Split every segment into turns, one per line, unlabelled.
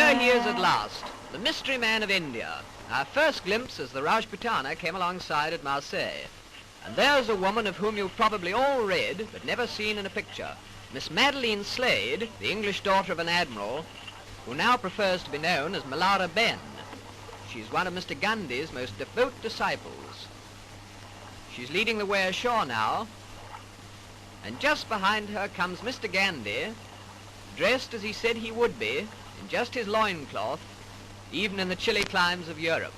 Here he is at last, the mystery man of India. Our first glimpse as the Rajputana came alongside at Marseille. And there's a woman of whom you've probably all read, but never seen in a picture. Miss Madeline Slade, the English daughter of an admiral, who now prefers to be known as Malara Ben. She's one of Mr. Gandhi's most devout disciples. She's leading the way ashore now, and just behind her comes Mr. Gandhi, dressed as he said he would be, in just his loincloth, even in the chilly climes of Europe.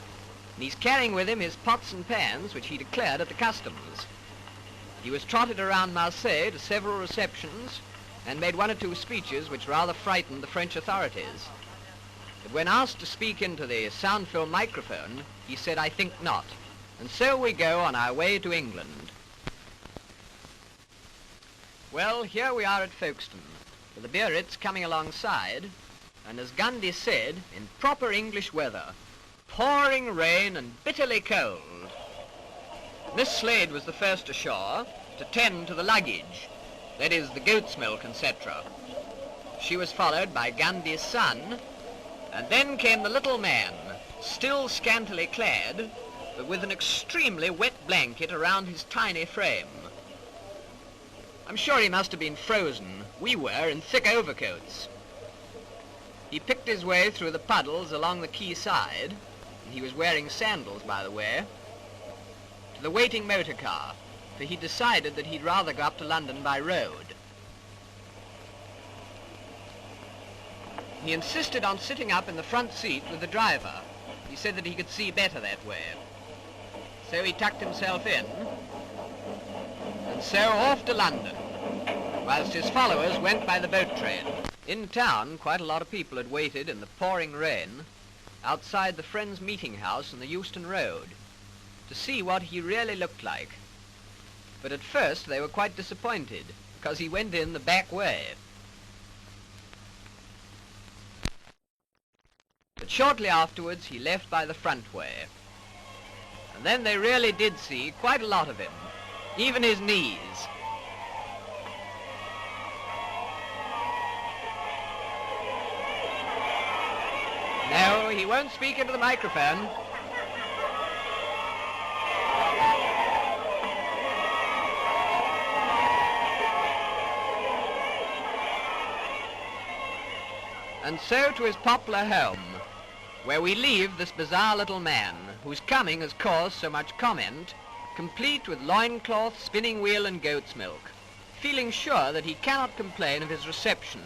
And he's carrying with him his pots and pans, which he declared at the customs. He was trotted around Marseille to several receptions and made one or two speeches which rather frightened the French authorities. But when asked to speak into the sound film microphone, he said, "I think not." And so we go on our way to England. Well, here we are at Folkestone, with the Biarritz coming alongside, and as Gandhi said, in proper English weather, pouring rain and bitterly cold. Miss Slade was the first ashore to tend to the luggage, that is, the goat's milk, etc. She was followed by Gandhi's son, and then came the little man, still scantily clad, but with an extremely wet blanket around his tiny frame. I'm sure he must have been frozen. We were in thick overcoats. He picked his way through the puddles along the quay side, and he was wearing sandals, by the way, to the waiting motor car, for he decided that he'd rather go up to London by road. He insisted on sitting up in the front seat with the driver. He said that he could see better that way. So he tucked himself in, and so off to London, whilst his followers went by the boat train. In town, quite a lot of people had waited in the pouring rain outside the Friends Meeting House on the Euston Road to see what he really looked like. But at first they were quite disappointed, because he went in the back way. But shortly afterwards he left by the front way. And then they really did see quite a lot of him, even his knees. No, he won't speak into the microphone. And so to his poplar home, where we leave this bizarre little man, whose coming has caused so much comment, complete with loincloth, spinning wheel and goat's milk, feeling sure that he cannot complain of his reception